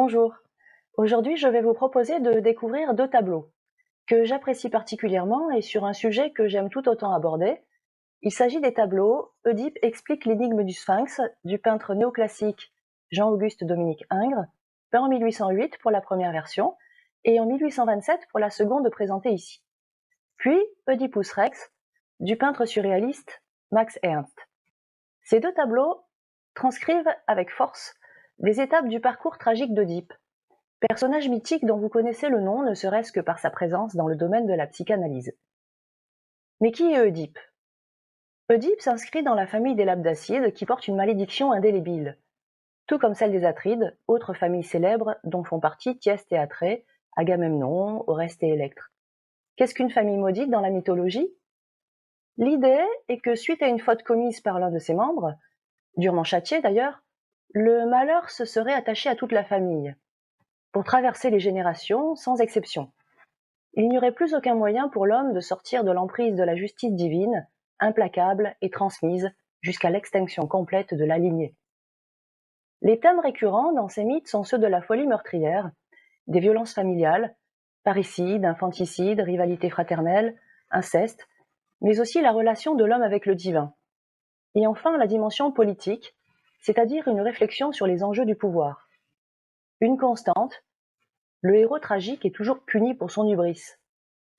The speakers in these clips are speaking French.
Bonjour. Aujourd'hui, je vais vous proposer de découvrir deux tableaux que j'apprécie particulièrement et sur un sujet que j'aime tout autant aborder. Il s'agit des tableaux Oedipe explique l'énigme du Sphinx du peintre néoclassique Jean-Auguste Dominique Ingres, peint en 1808 pour la première version et en 1827 pour la seconde présentée ici. Puis Oedipus Rex du peintre surréaliste Max Ernst. Ces deux tableaux transcrivent avec force les étapes du parcours tragique d'Oedipe, personnage mythique dont vous connaissez le nom ne serait-ce que par sa présence dans le domaine de la psychanalyse. Mais qui est Oedipe? Oedipe s'inscrit dans la famille des Labdacides qui porte une malédiction indélébile, tout comme celle des Atrides, autre famille célèbre dont font partie Thyeste et Atrée, Agamemnon, Oreste et Électre. Qu'est-ce qu'une famille maudite dans la mythologie? L'idée est que suite à une faute commise par l'un de ses membres, durement châtié d'ailleurs, le malheur se serait attaché à toute la famille, pour traverser les générations sans exception. Il n'y aurait plus aucun moyen pour l'homme de sortir de l'emprise de la justice divine, implacable et transmise jusqu'à l'extinction complète de la lignée. Les thèmes récurrents dans ces mythes sont ceux de la folie meurtrière, des violences familiales, parricide, infanticide, rivalité fraternelle, inceste, mais aussi la relation de l'homme avec le divin. Et enfin la dimension politique, c'est-à-dire une réflexion sur les enjeux du pouvoir. Une constante, le héros tragique est toujours puni pour son hubris,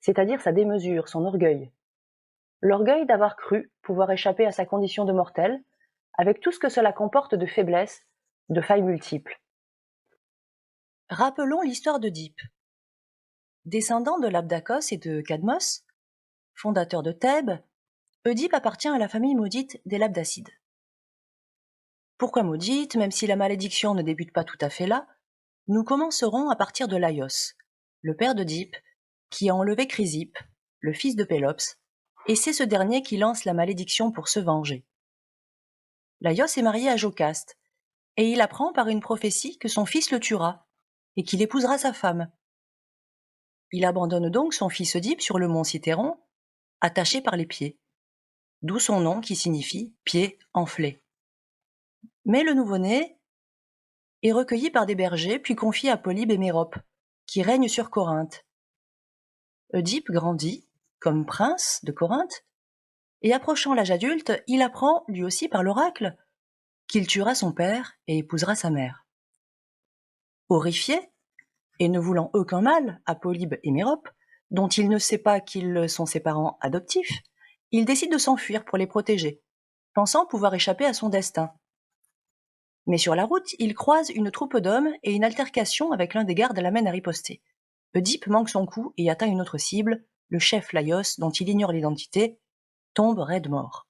c'est-à-dire sa démesure, son orgueil. L'orgueil d'avoir cru pouvoir échapper à sa condition de mortel, avec tout ce que cela comporte de faiblesses, de failles multiples. Rappelons l'histoire d'Oedipe. Descendant de l'Abdakos et de Cadmos, fondateur de Thèbes, Oedipe appartient à la famille maudite des Labdacides. Pourquoi maudite, même si la malédiction ne débute pas tout à fait là? Nous commencerons à partir de Laios, le père d'Oedipe, qui a enlevé Chrysippe, le fils de Pélops, et c'est ce dernier qui lance la malédiction pour se venger. Laios est marié à Jocaste, et il apprend par une prophétie que son fils le tuera, et qu'il épousera sa femme. Il abandonne donc son fils Oedipe sur le mont Cithéron, attaché par les pieds, d'où son nom qui signifie « pied enflé ». Mais le nouveau-né est recueilli par des bergers puis confié à Polybe et Mérope, qui règnent sur Corinthe. Oedipe grandit comme prince de Corinthe, et approchant l'âge adulte, il apprend, lui aussi par l'oracle, qu'il tuera son père et épousera sa mère. Horrifié, et ne voulant aucun mal à Polybe et Mérope, dont il ne sait pas qu'ils sont ses parents adoptifs, il décide de s'enfuir pour les protéger, pensant pouvoir échapper à son destin. Mais sur la route, il croise une troupe d'hommes et une altercation avec l'un des gardes l'amène à riposter. Oedipe manque son coup et atteint une autre cible, le chef Laios, dont il ignore l'identité, tombe raide mort.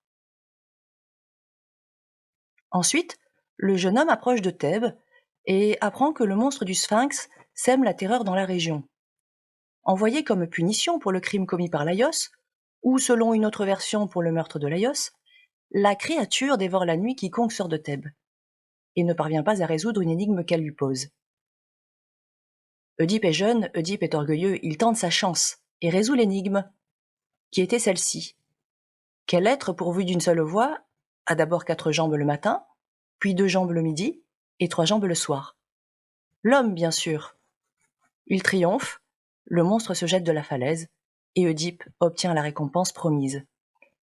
Ensuite, le jeune homme approche de Thèbes et apprend que le monstre du Sphinx sème la terreur dans la région. Envoyé comme punition pour le crime commis par Laios, ou selon une autre version pour le meurtre de Laios, la créature dévore la nuit quiconque sort de Thèbes, et ne parvient pas à résoudre une énigme qu'elle lui pose. Oedipe est jeune, Oedipe est orgueilleux, il tente sa chance, et résout l'énigme, qui était celle-ci. Quel être pourvu d'une seule voix a d'abord 4 jambes le matin, puis 2 jambes le midi, et 3 jambes le soir? L'homme, bien sûr. Il triomphe, le monstre se jette de la falaise, et Oedipe obtient la récompense promise.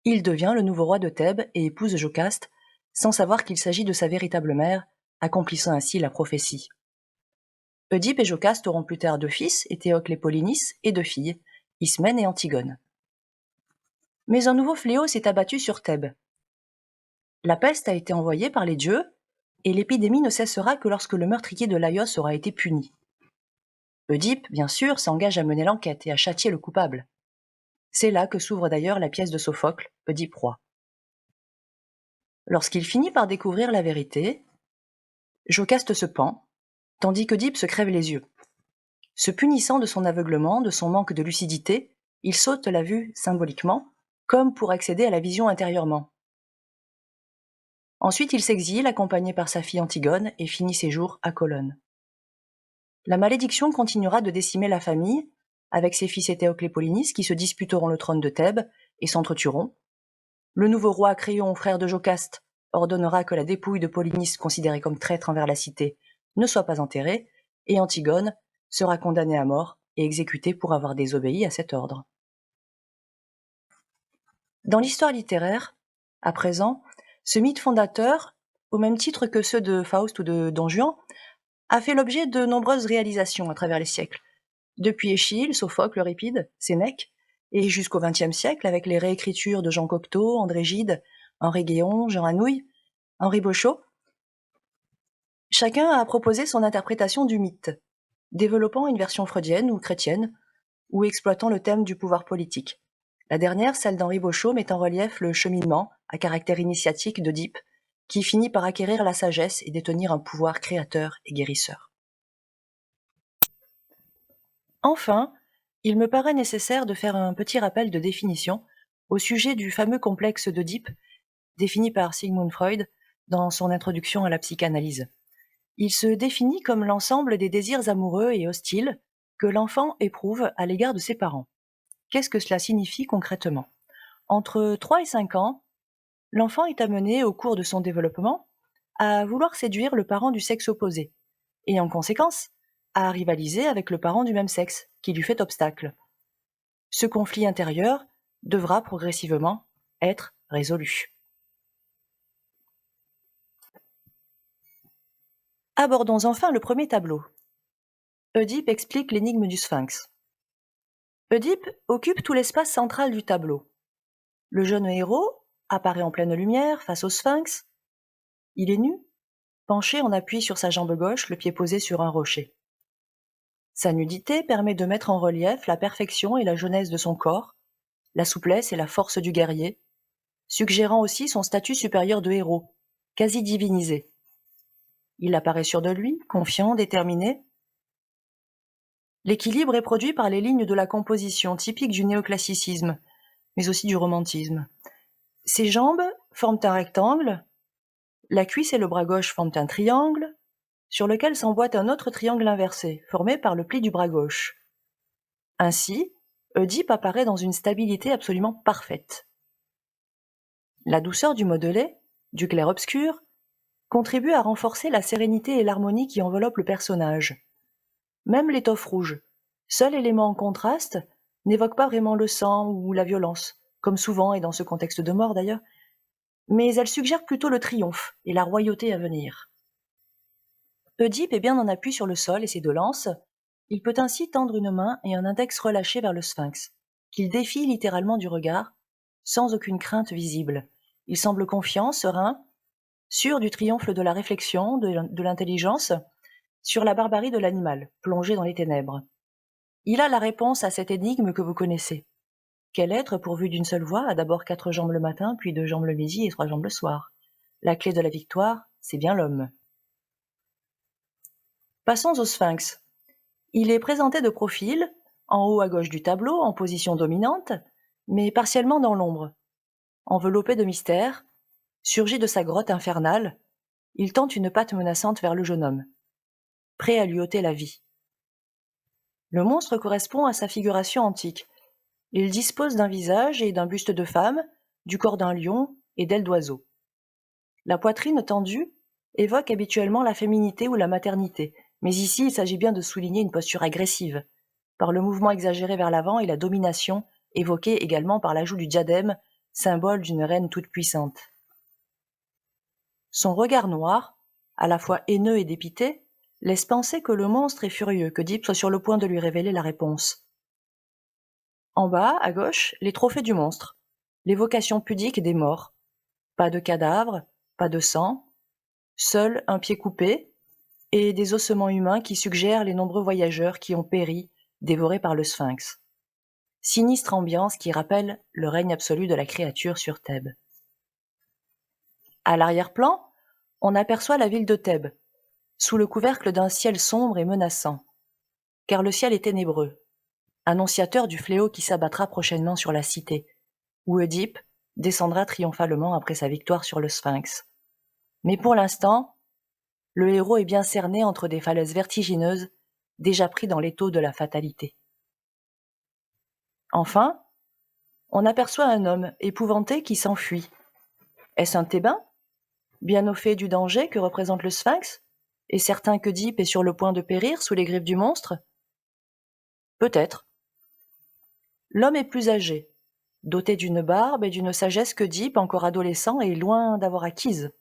Il devient le nouveau roi de Thèbes et épouse Jocaste, sans savoir qu'il s'agit de sa véritable mère, accomplissant ainsi la prophétie. Oedipe et Jocaste auront plus tard 2 fils, Éthéocle et Polynice, et 2 filles, Ismène et Antigone. Mais un nouveau fléau s'est abattu sur Thèbes. La peste a été envoyée par les dieux, et l'épidémie ne cessera que lorsque le meurtrier de Laios aura été puni. Oedipe, bien sûr, s'engage à mener l'enquête et à châtier le coupable. C'est là que s'ouvre d'ailleurs la pièce de Sophocle, Oedipe roi. Lorsqu'il finit par découvrir la vérité, Jocaste se pend, tandis qu'Oedipe se crève les yeux. Se punissant de son aveuglement, de son manque de lucidité, il saute la vue symboliquement, comme pour accéder à la vision intérieurement. Ensuite, il s'exile, accompagné par sa fille Antigone, et finit ses jours à Colone. La malédiction continuera de décimer la famille, avec ses fils Éthéocle et Polynice qui se disputeront le trône de Thèbes et s'entretueront. Le nouveau roi Créon, frère de Jocaste, ordonnera que la dépouille de Polynice, considérée comme traître envers la cité, ne soit pas enterrée, et Antigone sera condamnée à mort et exécutée pour avoir désobéi à cet ordre. Dans l'histoire littéraire, à présent, ce mythe fondateur, au même titre que ceux de Faust ou de Don Juan, a fait l'objet de nombreuses réalisations à travers les siècles, depuis Échille, Sophocle, Euripide, Sénèque, et jusqu'au XXe siècle avec les réécritures de Jean Cocteau, André Gide, Henri Guéon, Jean Anouilh, Henri Boschot. Chacun a proposé son interprétation du mythe, développant une version freudienne ou chrétienne, ou exploitant le thème du pouvoir politique. La dernière, celle d'Henri Boschot, met en relief le cheminement, à caractère initiatique, d'Œdipe, qui finit par acquérir la sagesse et détenir un pouvoir créateur et guérisseur. Enfin, il me paraît nécessaire de faire un petit rappel de définition au sujet du fameux complexe d'Œdipe, défini par Sigmund Freud dans son introduction à la psychanalyse. Il se définit comme l'ensemble des désirs amoureux et hostiles que l'enfant éprouve à l'égard de ses parents. Qu'est-ce que cela signifie concrètement ? Entre 3 et 5 ans, l'enfant est amené, au cours de son développement, à vouloir séduire le parent du sexe opposé, et en conséquence, à rivaliser avec le parent du même sexe, qui lui fait obstacle. Ce conflit intérieur devra progressivement être résolu. Abordons enfin le premier tableau. Œdipe explique l'énigme du Sphinx. Œdipe occupe tout l'espace central du tableau. Le jeune héros apparaît en pleine lumière face au Sphinx. Il est nu, penché en appui sur sa jambe gauche, le pied posé sur un rocher. Sa nudité permet de mettre en relief la perfection et la jeunesse de son corps, la souplesse et la force du guerrier, suggérant aussi son statut supérieur de héros, quasi divinisé. Il apparaît sûr de lui, confiant, déterminé. L'équilibre est produit par les lignes de la composition typique du néoclassicisme, mais aussi du romantisme. Ses jambes forment un rectangle, la cuisse et le bras gauche forment un triangle, sur lequel s'emboîte un autre triangle inversé, formé par le pli du bras gauche. Ainsi, Œdipe apparaît dans une stabilité absolument parfaite. La douceur du modelé, du clair-obscur, contribue à renforcer la sérénité et l'harmonie qui enveloppent le personnage. Même l'étoffe rouge, seul élément en contraste, n'évoque pas vraiment le sang ou la violence, comme souvent et dans ce contexte de mort d'ailleurs, mais elle suggère plutôt le triomphe et la royauté à venir. Œdipe est bien en appui sur le sol et ses deux lances. Il peut ainsi tendre une main et un index relâché vers le Sphinx, qu'il défie littéralement du regard, sans aucune crainte visible. Il semble confiant, serein, sûr du triomphe de la réflexion, de l'intelligence, sur la barbarie de l'animal, plongé dans les ténèbres. Il a la réponse à cette énigme que vous connaissez. Quel être pourvu d'une seule voix a d'abord 4 jambes le matin, puis 2 jambes le midi et 3 jambes le soir? La clé de la victoire, c'est bien l'homme. Passons au Sphinx. Il est présenté de profil, en haut à gauche du tableau, en position dominante, mais partiellement dans l'ombre. Enveloppé de mystère, surgi de sa grotte infernale, il tend une patte menaçante vers le jeune homme, prêt à lui ôter la vie. Le monstre correspond à sa figuration antique. Il dispose d'un visage et d'un buste de femme, du corps d'un lion et d'ailes d'oiseau. La poitrine tendue évoque habituellement la féminité ou la maternité, mais ici il s'agit bien de souligner une posture agressive, par le mouvement exagéré vers l'avant et la domination évoquée également par l'ajout du diadème, symbole d'une reine toute puissante. Son regard noir, à la fois haineux et dépité, laisse penser que le monstre est furieux, qu'Œdipe soit sur le point de lui révéler la réponse. En bas, à gauche, les trophées du monstre, l'évocation pudique des morts. Pas de cadavre, pas de sang, seul un pied coupé et des ossements humains qui suggèrent les nombreux voyageurs qui ont péri, dévorés par le Sphinx. Sinistre ambiance qui rappelle le règne absolu de la créature sur Thèbes. À l'arrière-plan, on aperçoit la ville de Thèbes, sous le couvercle d'un ciel sombre et menaçant, car le ciel est ténébreux, annonciateur du fléau qui s'abattra prochainement sur la cité, où Œdipe descendra triomphalement après sa victoire sur le Sphinx. Mais pour l'instant, le héros est bien cerné entre des falaises vertigineuses, déjà pris dans l'étau de la fatalité. Enfin, on aperçoit un homme épouvanté qui s'enfuit. Est-ce un Thébain, bien au fait du danger que représente le Sphinx, est certain qu'Œdipe est sur le point de périr sous les griffes du monstre? Peut-être. L'homme est plus âgé, doté d'une barbe et d'une sagesse qu'Œdipe, encore adolescent, est loin d'avoir acquise.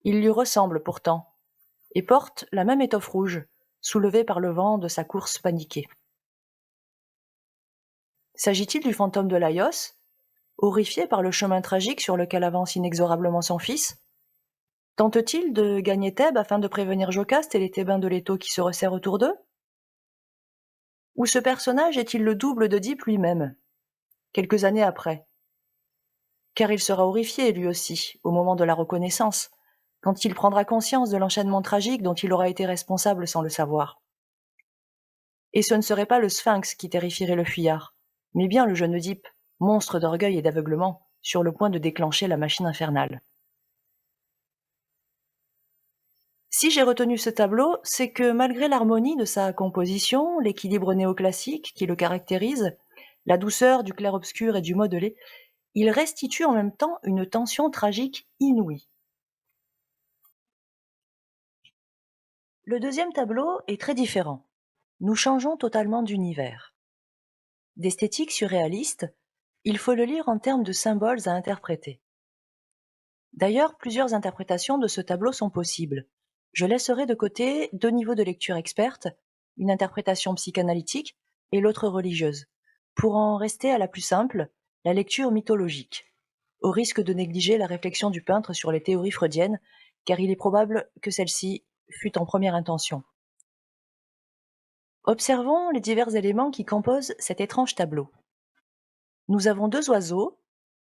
Il lui ressemble pourtant, et porte la même étoffe rouge, soulevée par le vent de sa course paniquée. S'agit-il du fantôme de Laios, horrifié par le chemin tragique sur lequel avance inexorablement son fils? Tente-t-il de gagner Thèbes afin de prévenir Jocaste et les Thébains de Léto qui se resserrent autour d'eux? Ou ce personnage est-il le double d'Œdipe lui-même, quelques années après? Car il sera horrifié lui aussi, au moment de la reconnaissance, quand il prendra conscience de l'enchaînement tragique dont il aura été responsable sans le savoir. Et ce ne serait pas le sphinx qui terrifierait le fuyard, mais bien le jeune Œdipe, monstre d'orgueil et d'aveuglement, sur le point de déclencher la machine infernale. Si j'ai retenu ce tableau, c'est que malgré l'harmonie de sa composition, l'équilibre néoclassique qui le caractérise, la douceur du clair-obscur et du modelé, il restitue en même temps une tension tragique inouïe. Le deuxième tableau est très différent. Nous changeons totalement d'univers. D'esthétique surréaliste, il faut le lire en termes de symboles à interpréter. D'ailleurs, plusieurs interprétations de ce tableau sont possibles. Je laisserai de côté deux niveaux de lecture expertes, une interprétation psychanalytique et l'autre religieuse, pour en rester à la plus simple, la lecture mythologique, au risque de négliger la réflexion du peintre sur les théories freudiennes, car il est probable que celle-ci fut en première intention. Observons les divers éléments qui composent cet étrange tableau. Nous avons deux oiseaux,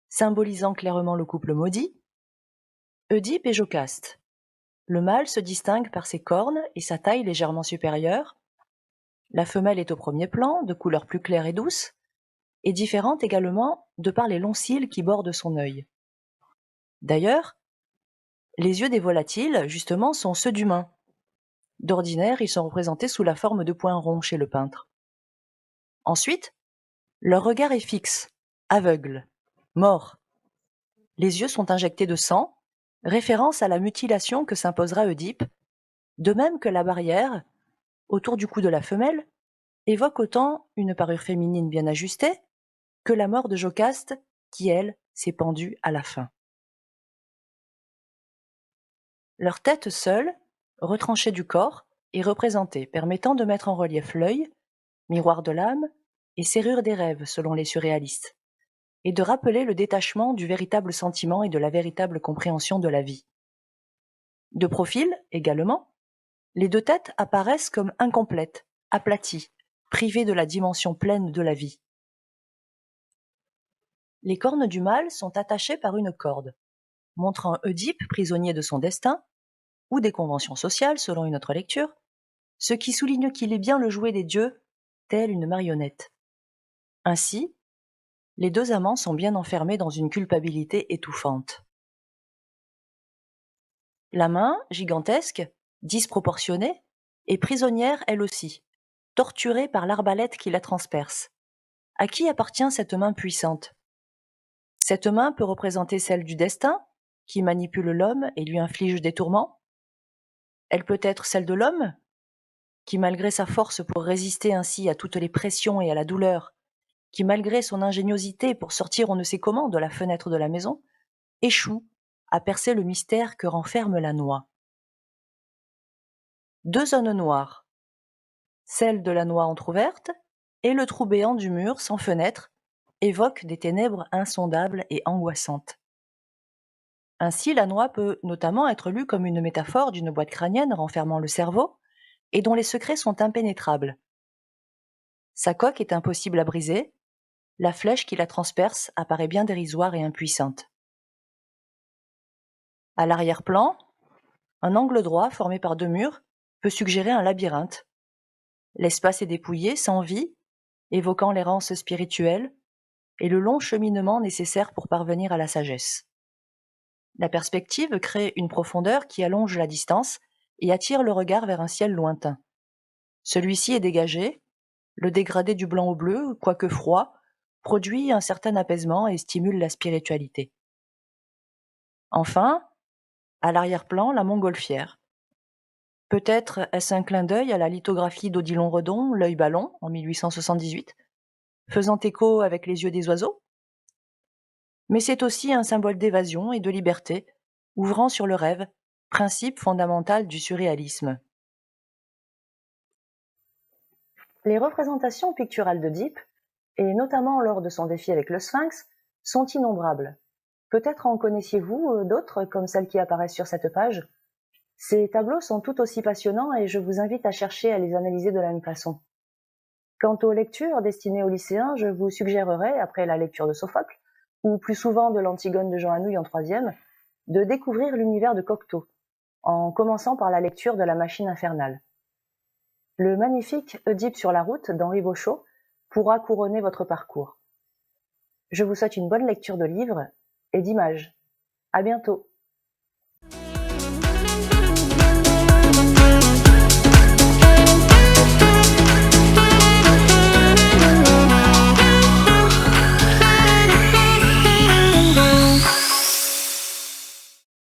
symbolisant clairement le couple maudit, Œdipe et Jocaste. Le mâle se distingue par ses cornes et sa taille légèrement supérieure. La femelle est au premier plan, de couleur plus claire et douce, et différente également de par les longs cils qui bordent son œil. D'ailleurs, les yeux des volatiles, justement, sont ceux d'humains. D'ordinaire, ils sont représentés sous la forme de points ronds chez le peintre. Ensuite, leur regard est fixe, aveugle, mort. Les yeux sont injectés de sang, référence à la mutilation que s'imposera Œdipe, de même que la barrière, autour du cou de la femelle, évoque autant une parure féminine bien ajustée que la mort de Jocaste qui, elle, s'est pendue à la fin. Leur tête seule, retranchée du corps, est représentée, permettant de mettre en relief l'œil, miroir de l'âme et serrure des rêves selon les surréalistes, et de rappeler le détachement du véritable sentiment et de la véritable compréhension de la vie. De profil, également, les deux têtes apparaissent comme incomplètes, aplaties, privées de la dimension pleine de la vie. Les cornes du mâle sont attachées par une corde, montrant Œdipe prisonnier de son destin, ou des conventions sociales selon une autre lecture, ce qui souligne qu'il est bien le jouet des dieux, tel une marionnette. Ainsi, les deux amants sont bien enfermés dans une culpabilité étouffante. La main, gigantesque, disproportionnée, est prisonnière elle aussi, torturée par l'arbalète qui la transperce. À qui appartient cette main puissante? Cette main peut représenter celle du destin, qui manipule l'homme et lui inflige des tourments. Elle peut être celle de l'homme, qui malgré sa force pour résister ainsi à toutes les pressions et à la douleur, qui malgré son ingéniosité pour sortir on ne sait comment de la fenêtre de la maison, échoue à percer le mystère que renferme la noix. Deux zones noires, celle de la noix entr'ouverte et le trou béant du mur sans fenêtre, évoquent des ténèbres insondables et angoissantes. Ainsi, la noix peut notamment être lue comme une métaphore d'une boîte crânienne renfermant le cerveau et dont les secrets sont impénétrables. Sa coque est impossible à briser, la flèche qui la transperce apparaît bien dérisoire et impuissante. À l'arrière-plan, un angle droit formé par deux murs peut suggérer un labyrinthe. L'espace est dépouillé, sans vie, évoquant l'errance spirituelle et le long cheminement nécessaire pour parvenir à la sagesse. La perspective crée une profondeur qui allonge la distance et attire le regard vers un ciel lointain. Celui-ci est dégagé, le dégradé du blanc au bleu, quoique froid, produit un certain apaisement et stimule la spiritualité. Enfin, à l'arrière-plan, la montgolfière, Peut-être est-ce un clin d'œil à la lithographie d'Odilon Redon, L'œil ballon, en 1878, faisant écho avec les yeux des oiseaux? Mais c'est aussi un symbole d'évasion et de liberté, ouvrant sur le rêve, principe fondamental du surréalisme. Les représentations picturales d'Œdipe, et notamment lors de son défi avec le Sphinx, sont innombrables. Peut-être en connaissiez-vous d'autres comme celles qui apparaissent sur cette page? Ces tableaux sont tout aussi passionnants et je vous invite à chercher à les analyser de la même façon. Quant aux lectures destinées aux lycéens, je vous suggérerais, après la lecture de Sophocle, ou plus souvent de l'Antigone de Jean Anouilh en troisième, de découvrir l'univers de Cocteau, en commençant par la lecture de La Machine infernale. Le magnifique Oedipe sur la route d'Henri Vauchot pourra couronner votre parcours. Je vous souhaite une bonne lecture de livres et d'images. À bientôt.